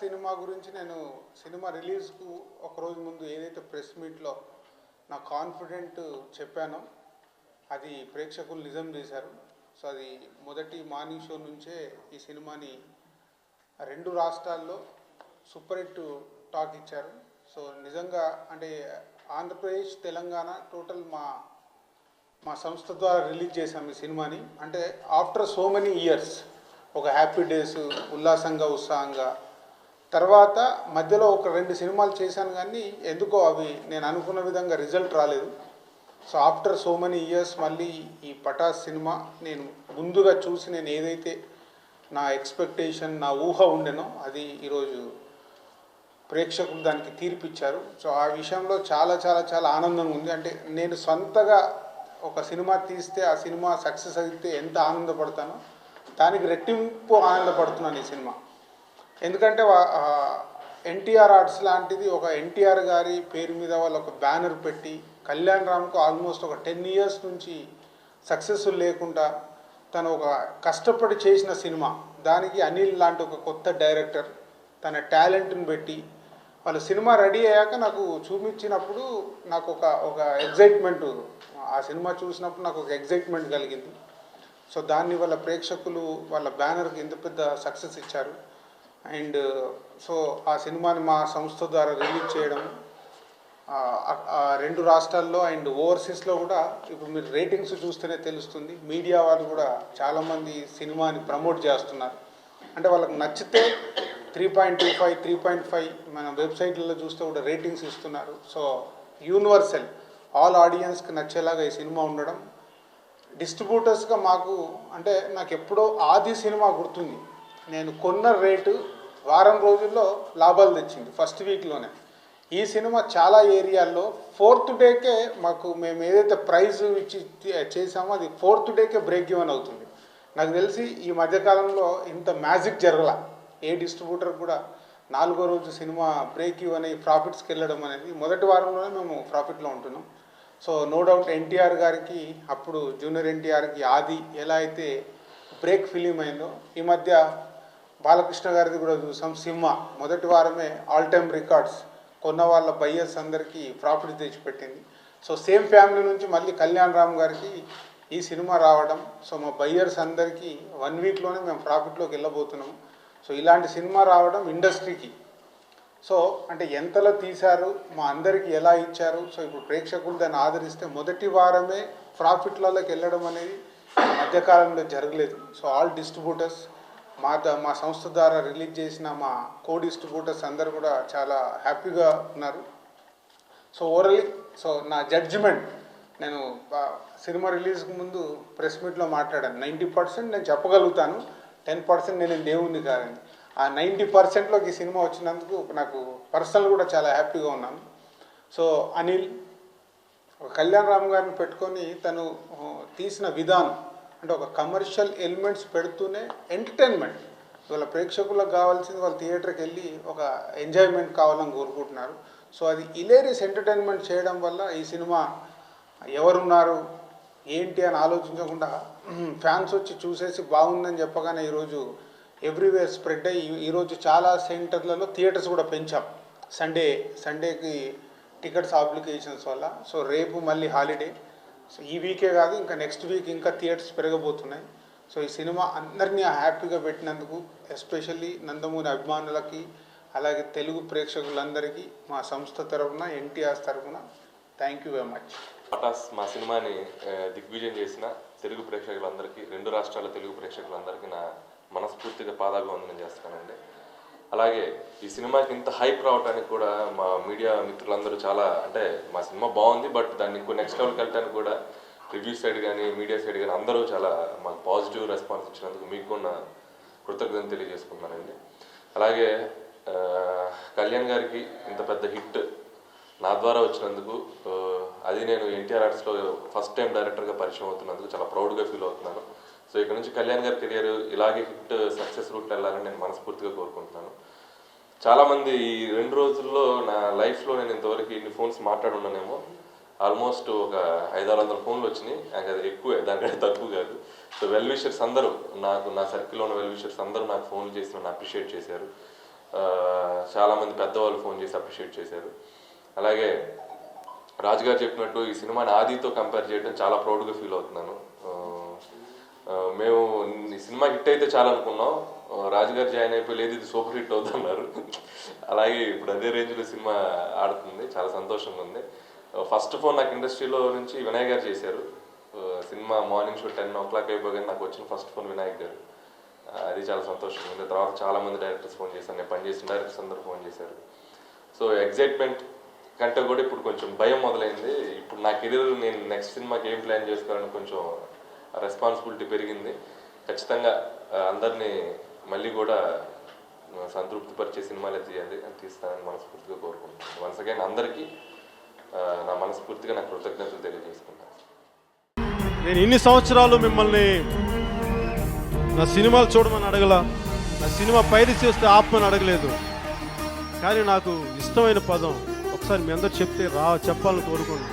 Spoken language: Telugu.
సినిమా గురించి నేను సినిమా రిలీజ్కు ఒకరోజు ముందు ఏదైతే ప్రెస్ మీట్లో నా కాన్ఫిడెంట్ చెప్పానో అది ప్రేక్షకులు నిజం చేశారు. సో అది మొదటి మార్నింగ్ షో నుంచే ఈ సినిమాని 2 రాష్ట్రాల్లో సూపర్ హిట్ టాక్ ఇచ్చారు. సో నిజంగా అంటే ఆంధ్రప్రదేశ్, తెలంగాణ టోటల్ మా సంస్థ ద్వారా రిలీజ్ చేశాం ఈ సినిమాని. అంటే ఆఫ్టర్ సో మెనీ ఇయర్స్ ఒక హ్యాపీ డేస్, ఉల్లాసంగా ఉత్సాహంగా తర్వాత మధ్యలో ఒక 2 సినిమాలు చేశాను, కానీ ఎందుకో అవి నేను అనుకున్న విధంగా రిజల్ట్ రాలేదు. So after so many years మళ్ళీ ఈ పటాస్ సినిమా నేను ముందుగా చూసి నేను ఏదైతే నా ఎక్స్పెక్టేషన్, నా ఊహ ఉండేనో అది ఈరోజు ప్రేక్షకులు దానికి తీర్పిచ్చారు. సో ఆ విషయంలో చాలా చాలా చాలా ఆనందంగా ఉంది. అంటే నేను సొంతగా ఒక సినిమా తీస్తే ఆ సినిమా సక్సెస్ అయితే ఎంత ఆనందపడతానో దానికి రెట్టింపు ఆనందపడుతున్నాను ఈ సినిమా. ఎందుకంటే ఎన్టీఆర్ ఆర్ట్స్ లాంటిది ఒక ఎన్టీఆర్ గారి పేరు మీద వాళ్ళు ఒక బ్యానర్ పెట్టి కళ్యాణ్ రామ్కు ఆల్మోస్ట్ ఒక 10 ఇయర్స్ నుంచి సక్సెస్ఫుల్ లేకుండా తను ఒక కష్టపడి చేసిన సినిమా, దానికి అనిల్ లాంటి ఒక కొత్త డైరెక్టర్ తన టాలెంట్ని పెట్టి వాళ్ళ సినిమా రెడీ అయ్యాక నాకు చూపించినప్పుడు నాకు ఒక ఎగ్జైట్మెంట్, ఆ సినిమా చూసినప్పుడు నాకు ఒక ఎగ్జైట్మెంట్ కలిగింది. సో దాన్ని వాళ్ళ ప్రేక్షకులు వాళ్ళ బ్యానర్కి ఎంత పెద్ద సక్సెస్ ఇచ్చారు. అండ్ సో ఆ సినిమాని మా సంస్థ ద్వారా రిలీజ్ చేయడం 2 రాష్ట్రాల్లో అండ్ ఓవర్సీస్లో కూడా ఇప్పుడు మీరు రేటింగ్స్ చూస్తేనే తెలుస్తుంది. మీడియా వాళ్ళు కూడా చాలామంది సినిమాని ప్రమోట్ చేస్తున్నారు. అంటే వాళ్ళకి నచ్చితే 3.25, 3.5 మన వెబ్సైట్లలో చూస్తే కూడా రేటింగ్స్ ఇస్తున్నారు. సో యూనివర్సల్ ఆల్ ఆడియన్స్కి నచ్చేలాగా ఈ సినిమా ఉండడం, డిస్ట్రిబ్యూటర్స్గా మాకు అంటే నాకు ఎప్పుడో ఆది సినిమా గుర్తుంది. నేను కొన్న రేటు వారం రోజుల్లో లాభాలు తెచ్చింది ఫస్ట్ వీక్లోనే. ఈ సినిమా చాలా ఏరియాల్లో 4th డేకే మాకు మేము ఏదైతే ప్రైజ్ ఇచ్చి చేసామో అది 4th డేకే బ్రేక్ ఈవెన్ అవుతుంది. నాకు తెలిసి ఈ మధ్యకాలంలో ఇంత మ్యాజిక్ జరగల. ఏ డిస్ట్రిబ్యూటర్ కూడా 4వ రోజు సినిమా బ్రేక్ ఈవెన్ అయ్యి ప్రాఫిట్స్కి వెళ్ళడం అనేది మొదటి వారంలోనే మేము ప్రాఫిట్లో ఉంటున్నాం. సో నో డౌట్ ఎన్టీఆర్ గారికి అప్పుడు జూనియర్ ఎన్టీఆర్కి ఆది ఎలా అయితే బ్రేక్ ఫిలిం అయిందో, ఈ మధ్య బాలకృష్ణ గారిది కూడా చూసాం సింహ మొదటి వారమే ఆల్ టైమ్ రికార్డ్స్ కొన్న వాళ్ళ బయ్యర్స్ అందరికీ ప్రాఫిట్ తెచ్చిపెట్టింది. సో సేమ్ ఫ్యామిలీ నుంచి మళ్ళీ కళ్యాణ్ రామ్ గారికి ఈ సినిమా రావడం, సో మా బయ్యర్స్ అందరికీ 1 వీక్లోనే మేము ప్రాఫిట్లోకి వెళ్ళబోతున్నాము. సో ఇలాంటి సినిమా రావడం ఇండస్ట్రీకి సో అంటే ఎంతలో తీశారు, మా అందరికీ ఎలా ఇచ్చారు. సో ఇప్పుడు ప్రేక్షకులు దాన్ని ఆదరిస్తే మొదటి వారమే ప్రాఫిట్లలోకి వెళ్ళడం అనేది మధ్యకాలంలో జరగలేదు. సో ఆల్ డిస్ట్రిబ్యూటర్స్ మా సంస్థ ద్వారా రిలీజ్ చేసిన మా కో డిస్ట్రిబ్యూటర్స్ అందరు కూడా చాలా హ్యాపీగా ఉన్నారు. సో ఓవరాల్లీ సో నా జడ్జిమెంట్, నేను సినిమా రిలీజ్కి ముందు ప్రెస్ మీట్లో మాట్లాడాను. 90% నేను చెప్పగలుగుతాను, 10% నేను దేవుణ్ణి కాదని. ఆ 90%లోకి ఈ సినిమా వచ్చినందుకు నాకు పర్సనల్ కూడా చాలా హ్యాపీగా ఉన్నాను. సో అనిల్ కళ్యాణ్ రామ్ గారిని పెట్టుకొని తను తీసిన విధానం అంటే ఒక కమర్షియల్ ఎలిమెంట్స్ పెడుతూనే ఎంటర్టైన్మెంట్, వాళ్ళ ప్రేక్షకులకు కావాల్సింది వాళ్ళు థియేటర్కి వెళ్ళి ఒక ఎంజాయ్మెంట్ కావాలని కోరుకుంటున్నారు. సో అది ఇలేరియస్ ఎంటర్టైన్మెంట్ చేయడం వల్ల ఈ సినిమా ఎవరున్నారు ఏంటి అని ఆలోచించకుండా ఫ్యాన్స్ వచ్చి చూసేసి బాగుందని చెప్పగానే ఈరోజు ఎవ్రీవేర్ స్ప్రెడ్ అయ్యి ఈరోజు చాలా సెంటర్లలో థియేటర్స్ కూడా పెంచాం. సండేకి టికెట్స్ అప్లికేషన్స్ వల్ల. సో రేపు మళ్ళీ హాలిడే. సో ఈ వీకే కాదు ఇంకా నెక్స్ట్ వీక్ ఇంకా థియేటర్స్ పెరగబోతున్నాయి. సో ఈ సినిమా అందరినీ హ్యాపీగా పెట్టినందుకు ఎస్పెషల్లీ నందమూరి అభిమానులకి అలాగే తెలుగు ప్రేక్షకులందరికీ మా సంస్థ తరఫున ఎన్టీఆర్ తరఫున thank you very much. Pataas మా సినిమాని దిగ్విజయం చేసిన తెలుగు ప్రేక్షకులందరికీ, 2 రాష్ట్రాల తెలుగు ప్రేక్షకులందరికీ నా మనస్ఫూర్తిగా పాదాభివందనం చేస్తానండి. అలాగే ఈ సినిమాకి ఇంత హైప్ రావడానికి కూడా మా మీడియా మిత్రులందరూ చాలా అంటే మా సినిమా బాగుంది బట్ దాన్ని ఇంకో నెక్స్ట్ లెవెల్కి వెళ్ళడానికి కూడా రివ్యూ సైడ్ కానీ మీడియా సైడ్ కానీ అందరూ చాలా మాకు పాజిటివ్ రెస్పాన్స్ ఇచ్చినందుకు మీకు నా కృతజ్ఞతలు తెలియజేసుకున్నానండి. అలాగే కళ్యాణ్ గారికి ఇంత పెద్ద హిట్ నా ద్వారా వచ్చినందుకు, అది నేను ఎన్టీఆర్ ఆర్ట్స్లో ఫస్ట్ టైం డైరెక్టర్గా పరిచయం అవుతున్నందుకు చాలా ప్రౌడ్గా ఫీల్ అవుతున్నాను. సో ఇక్కడ నుంచి కళ్యాణ్ గారి కెరియర్ ఇలాగే హిట్ సక్సెస్ రూట్ వెళ్ళాలని నేను మనస్ఫూర్తిగా కోరుకుంటున్నాను. చాలామంది ఈ 2 రోజుల్లో నా లైఫ్లో నేను ఇంతవరకు ఇన్ని ఫోన్స్ మాట్లాడున్నానేమో ఆల్మోస్ట్ ఒక 500-600 ఫోన్లు వచ్చినాయి. అది ఎక్కువే, దానికంటే తక్కువ కాదు. సో వెల్ విషర్స్ అందరూ నాకు, నా సర్కిల్లో ఉన్న వెల్ విషర్స్ అందరూ నాకు ఫోన్లు చేసి నన్ను అప్రిషియేట్ చేశారు. చాలామంది పెద్దవాళ్ళు ఫోన్ చేసి అప్రిషియేట్ చేశారు. అలాగే రాజు గారు చెప్పినట్టు ఈ సినిమాని ఆదితో కంపేర్ చేయడం చాలా ప్రౌడ్గా ఫీల్ అవుతున్నాను. మేము ఈ సినిమా హిట్ అయితే చాలా అనుకున్నాం, రాజు గారు జాయిన్ అయిపోయి లేదు ఇది సూపర్ హిట్ అవుతున్నారు. అలాగే ఇప్పుడు అదే రేంజ్లో సినిమా ఆడుతుంది, చాలా సంతోషంగా ఉంది. ఫస్ట్ ఫోన్ నాకు ఇండస్ట్రీలో నుంచి వినాయక్ గారు చేశారు. సినిమా మార్నింగ్ షో 10 o'clock అయిపోగానే నాకు వచ్చిన ఫస్ట్ ఫోన్ వినాయక్ గారు, అది చాలా సంతోషంగా ఉంది. తర్వాత చాలామంది డైరెక్టర్స్ ఫోన్ చేశారు, నేను పనిచేసిన డైరెక్టర్స్ అందరూ ఫోన్ చేశారు. సో ఎగ్జైట్మెంట్ కంటే కూడా ఇప్పుడు కొంచెం భయం మొదలైంది. ఇప్పుడు నా కెరీర్ నేను నెక్స్ట్ సినిమాకి ఏం ప్లాన్ చేసుకోవాలని కొంచెం రెస్పాన్సిబిలిటీ పెరిగింది. ఖచ్చితంగా అందరినీ మళ్ళీ కూడా సంతృప్తిపరిచే సినిమాలే తీస్తానని మనస్ఫూర్తిగా కోరుకుంటున్నాను. వన్స్ అగైన్ అందరికీ నా మనస్ఫూర్తిగా నా కృతజ్ఞతలు తెలియజేసుకుంటాను. నేను ఇన్ని సంవత్సరాలు మిమ్మల్ని నా సినిమాలు చూడమని అడగల, నా సినిమా పైరసీ చేస్తే ఆపమని అడగలేదు. కానీ నాకు ఇష్టమైన పదం ఒకసారి మీ అందరు చెప్తే చెప్పాలని కోరుకోండి.